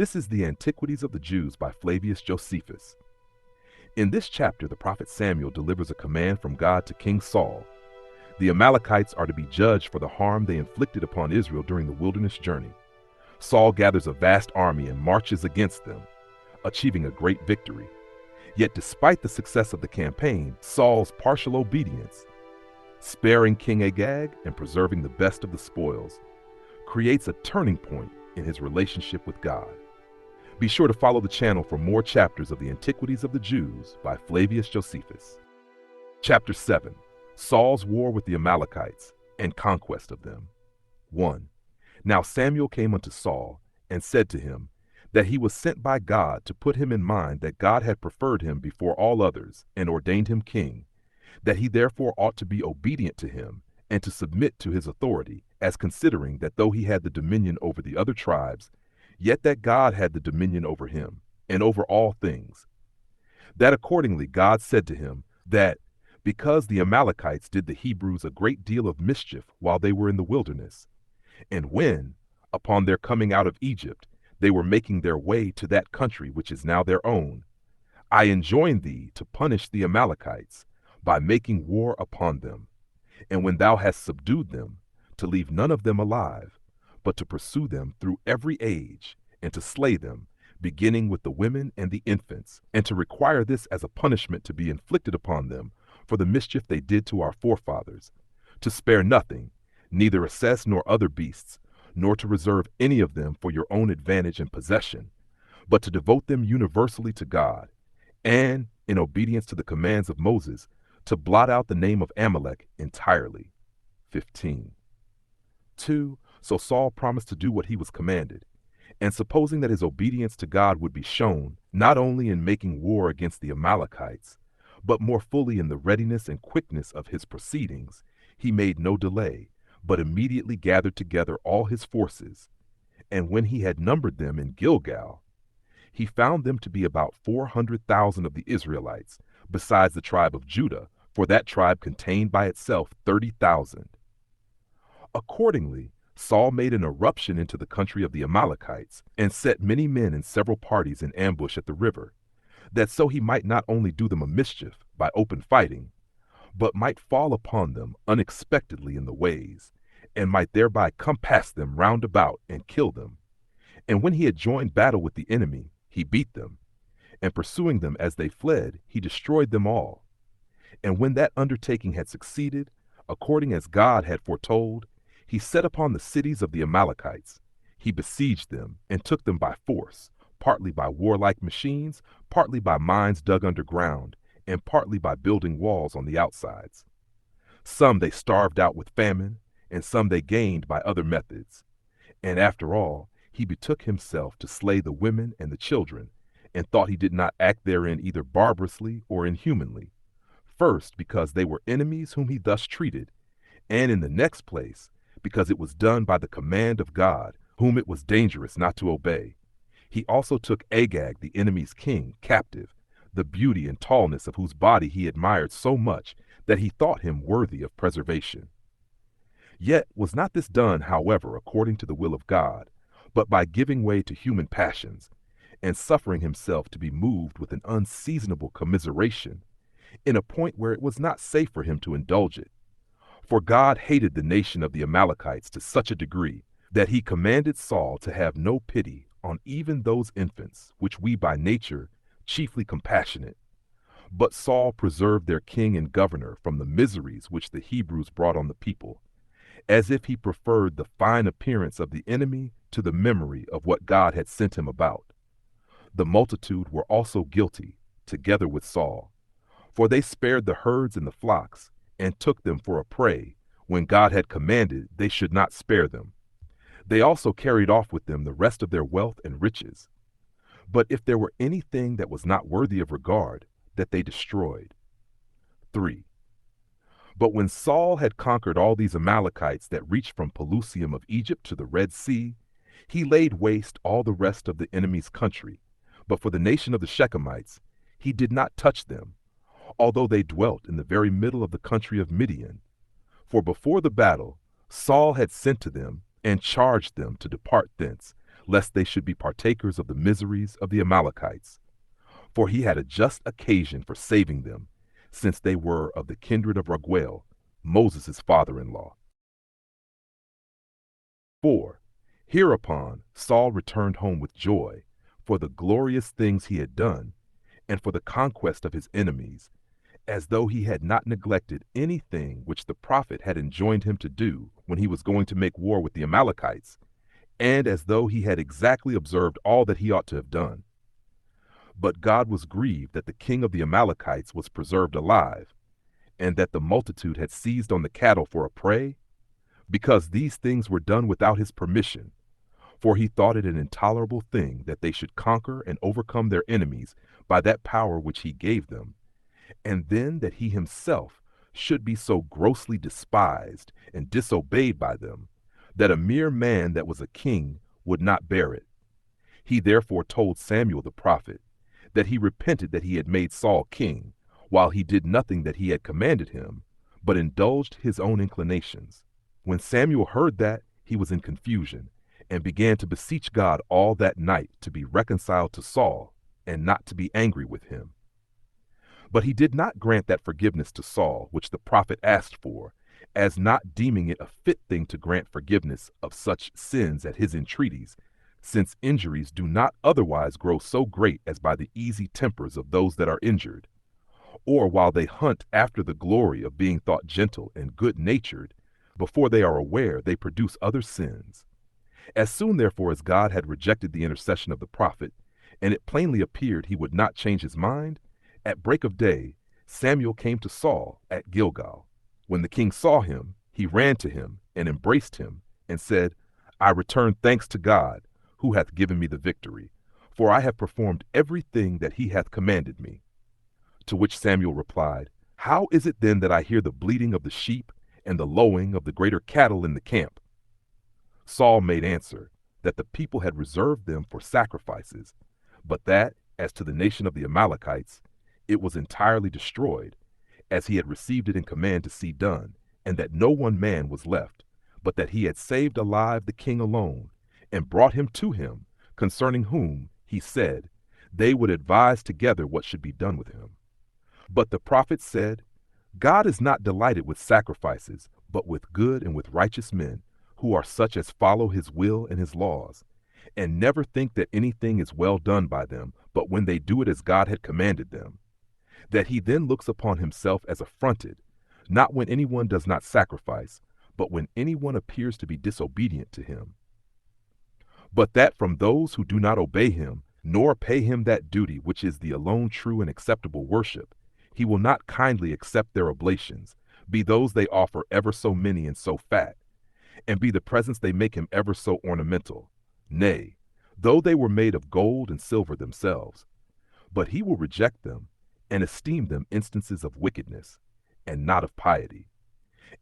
This is the Antiquities of the Jews by Flavius Josephus. In this chapter, the prophet Samuel delivers a command from God to King Saul. The Amalekites are to be judged for the harm they inflicted upon Israel during the wilderness journey. Saul gathers a vast army and marches against them, achieving a great victory. Yet despite the success of the campaign, Saul's partial obedience, sparing King Agag and preserving the best of the spoils, creates a turning point in his relationship with God. Be sure to follow the channel for more chapters of the Antiquities of the Jews by Flavius Josephus. Chapter 7. Saul's War with the Amalekites and Conquest of them. 1. Now Samuel came unto Saul and said to him that he was sent by God to put him in mind that God had preferred him before all others and ordained him king, that he therefore ought to be obedient to him and to submit to his authority, as considering that though he had the dominion over the other tribes, yet that God had the dominion over him, and over all things. That accordingly God said to him, that because the Amalekites did the Hebrews a great deal of mischief while they were in the wilderness, and when, upon their coming out of Egypt, they were making their way to that country which is now their own, I enjoin thee to punish the Amalekites by making war upon them, and when thou hast subdued them, to leave none of them alive, but to pursue them through every age, and to slay them, beginning with the women and the infants, and to require this as a punishment to be inflicted upon them for the mischief they did to our forefathers, to spare nothing, neither assess nor other beasts, nor to reserve any of them for your own advantage and possession, but to devote them universally to God, and, in obedience to the commands of Moses, to blot out the name of Amalek entirely. 15. 2. So Saul promised to do what he was commanded, and supposing that his obedience to God would be shown, not only in making war against the Amalekites, but more fully in the readiness and quickness of his proceedings, he made no delay, but immediately gathered together all his forces, and when he had numbered them in Gilgal, he found them to be about 400,000 of the Israelites, besides the tribe of Judah, for that tribe contained by itself 30,000. Accordingly, Saul made an eruption into the country of the Amalekites, and set many men in several parties in ambush at the river, that so he might not only do them a mischief by open fighting, but might fall upon them unexpectedly in the ways, and might thereby compass them round about and kill them. And when he had joined battle with the enemy, he beat them, and pursuing them as they fled, he destroyed them all. And when that undertaking had succeeded, according as God had foretold, he set upon the cities of the Amalekites. He besieged them and took them by force, partly by warlike machines, partly by mines dug underground, and partly by building walls on the outsides. Some they starved out with famine, and some they gained by other methods. And after all, he betook himself to slay the women and the children, and thought he did not act therein either barbarously or inhumanly. First, because they were enemies whom he thus treated, and in the next place, because it was done by the command of God, whom it was dangerous not to obey. He also took Agag, the enemy's king, captive, the beauty and tallness of whose body he admired so much that he thought him worthy of preservation. Yet was not this done, however, according to the will of God, but by giving way to human passions, and suffering himself to be moved with an unseasonable commiseration, in a point where it was not safe for him to indulge it. For God hated the nation of the Amalekites to such a degree that he commanded Saul to have no pity on even those infants, which we by nature chiefly compassionate. But Saul preserved their king and governor from the miseries which the Hebrews brought on the people, as if he preferred the fine appearance of the enemy to the memory of what God had sent him about. The multitude were also guilty, together with Saul, for they spared the herds and the flocks, and took them for a prey, when God had commanded they should not spare them. They also carried off with them the rest of their wealth and riches. But if there were anything that was not worthy of regard, that they destroyed. 3. But when Saul had conquered all these Amalekites that reached from Pelusium of Egypt to the Red Sea, he laid waste all the rest of the enemy's country. But for the nation of the Shechemites, he did not touch them, although they dwelt in the very middle of the country of Midian. For before the battle, Saul had sent to them and charged them to depart thence, lest they should be partakers of the miseries of the Amalekites. For he had a just occasion for saving them, since they were of the kindred of Raguel, Moses' father-in-law. 4. Hereupon Saul returned home with joy, for the glorious things he had done, and for the conquest of his enemies, as though he had not neglected anything which the prophet had enjoined him to do when he was going to make war with the Amalekites, and as though he had exactly observed all that he ought to have done. But God was grieved that the king of the Amalekites was preserved alive, and that the multitude had seized on the cattle for a prey, because these things were done without his permission. For he thought it an intolerable thing that they should conquer and overcome their enemies by that power which he gave them, and then that he himself should be so grossly despised and disobeyed by them, that a mere man that was a king would not bear it. He therefore told Samuel the prophet that he repented that he had made Saul king, while he did nothing that he had commanded him, but indulged his own inclinations. When Samuel heard that, he was in confusion, and began to beseech God all that night to be reconciled to Saul, and not to be angry with him. But he did not grant that forgiveness to Saul which the prophet asked for, as not deeming it a fit thing to grant forgiveness of such sins at his entreaties, since injuries do not otherwise grow so great as by the easy tempers of those that are injured, or while they hunt after the glory of being thought gentle and good-natured, before they are aware they produce other sins. As soon therefore as God had rejected the intercession of the prophet, and it plainly appeared he would not change his mind, at break of day Samuel came to Saul at Gilgal. When the king saw him, he ran to him and embraced him, and said, I return thanks to God, who hath given me the victory, for I have performed everything that he hath commanded me. To which Samuel replied, How is it then that I hear the bleating of the sheep and the lowing of the greater cattle in the camp? Saul made answer, that the people had reserved them for sacrifices, but that, as to the nation of the Amalekites, it was entirely destroyed, as he had received it in command to see done, and that no one man was left, but that he had saved alive the king alone, and brought him to him, concerning whom, he said, they would advise together what should be done with him. But the prophet said, God is not delighted with sacrifices, but with good and with righteous men, who are such as follow his will and his laws, and never think that anything is well done by them, but when they do it as God had commanded them. That he then looks upon himself as affronted, not when anyone does not sacrifice, but when anyone appears to be disobedient to him. But that from those who do not obey him, nor pay him that duty which is the alone true and acceptable worship, he will not kindly accept their oblations, be those they offer ever so many and so fat, and be the presents they make him ever so ornamental, nay, though they were made of gold and silver themselves. But he will reject them, and esteem them instances of wickedness, and not of piety.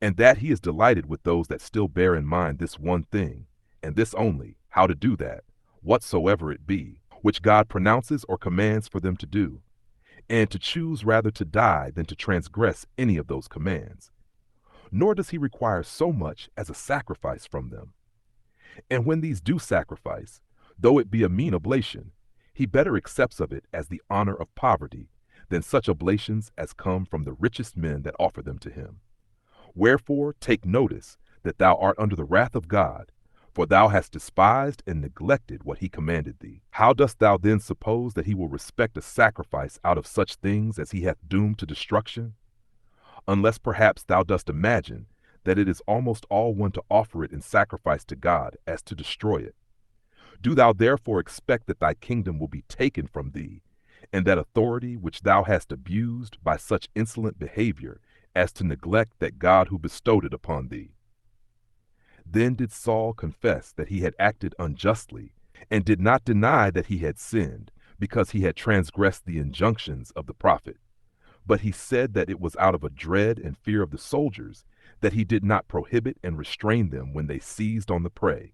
And that he is delighted with those that still bear in mind this one thing, and this only, how to do that, whatsoever it be, which God pronounces or commands for them to do, and to choose rather to die than to transgress any of those commands. Nor does he require so much as a sacrifice from them. And when these do sacrifice, though it be a mean oblation, he better accepts of it as the honor of poverty than such oblations as come from the richest men that offer them to him. Wherefore take notice that thou art under the wrath of God, for thou hast despised and neglected what he commanded thee. How dost thou then suppose that he will respect a sacrifice out of such things as he hath doomed to destruction? Unless perhaps thou dost imagine that it is almost all one to offer it in sacrifice to God as to destroy it. Do thou therefore expect that thy kingdom will be taken from thee, and that authority which thou hast abused by such insolent behavior as to neglect that God who bestowed it upon thee? Then did Saul confess that he had acted unjustly, and did not deny that he had sinned, because he had transgressed the injunctions of the prophet. But he said that it was out of a dread and fear of the soldiers that he did not prohibit and restrain them when they seized on the prey.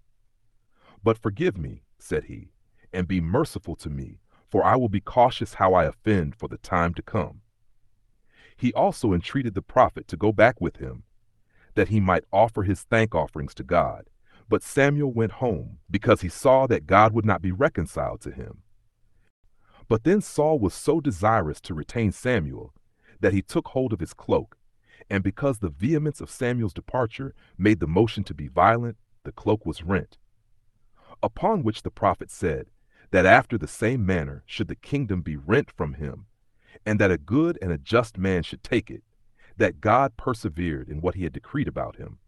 But forgive me, said he, and be merciful to me, for I will be cautious how I offend for the time to come. He also entreated the prophet to go back with him, that he might offer his thank offerings to God, But Samuel went home, because he saw that God would not be reconciled to him. But then Saul was so desirous to retain Samuel that he took hold of his cloak, and because the vehemence of Samuel's departure made the motion to be violent, the cloak was rent. Upon which the prophet said that after the same manner should the kingdom be rent from him, and that a good and a just man should take it, that God persevered in what he had decreed about him,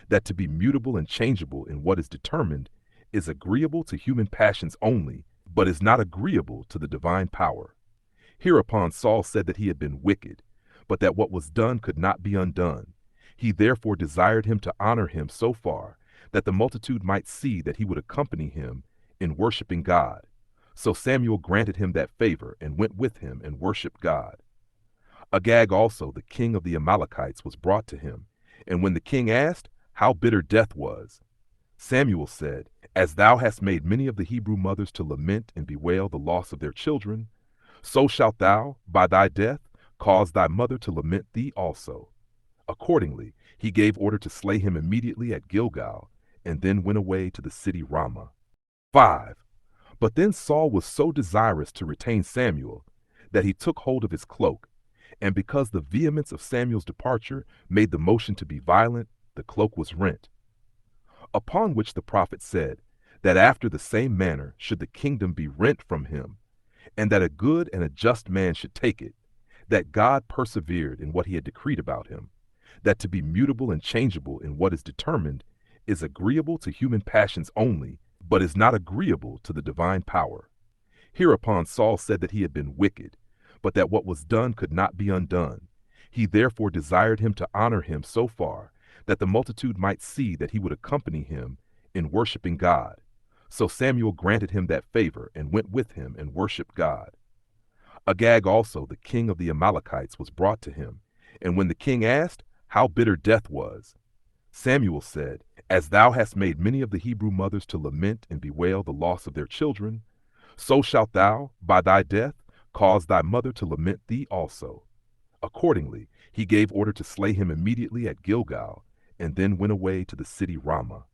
that to be mutable and changeable in what is determined is agreeable to human passions only, but is not agreeable to the divine power. Hereupon Saul said that he had been wicked, but that what was done could not be undone. He therefore desired him to honor him so far that the multitude might see that he would accompany him in worshiping God. So Samuel granted him that favor and went with him and worshiped God. Agag also, the king of the Amalekites, was brought to him, and when the king asked how bitter death was, Samuel said, As thou hast made many of the Hebrew mothers to lament and bewail the loss of their children, so shalt thou, by thy death, cause thy mother to lament thee also. Accordingly, he gave order to slay him immediately at Gilgal, and then went away to the city Ramah. 5. But then Saul was so desirous to retain Samuel that he took hold of his cloak, and because the vehemence of Samuel's departure made the motion to be violent, the cloak was rent. Upon which the prophet said that after the same manner should the kingdom be rent from him, and that a good and a just man should take it, that God persevered in what he had decreed about him, that to be mutable and changeable in what is determined is agreeable to human passions only, but is not agreeable to the divine power. Hereupon Saul said that he had been wicked, but that what was done could not be undone. He therefore desired him to honor him so far that the multitude might see that he would accompany him in worshiping God. So Samuel granted him that favor and went with him and worshiped God. Agag also, the king of the Amalekites, was brought to him, and when the king asked how bitter death was, Samuel said, As thou hast made many of the Hebrew mothers to lament and bewail the loss of their children, so shalt thou, by thy death, cause thy mother to lament thee also. Accordingly, he gave order to slay him immediately at Gilgal, and then went away to the city Ramah.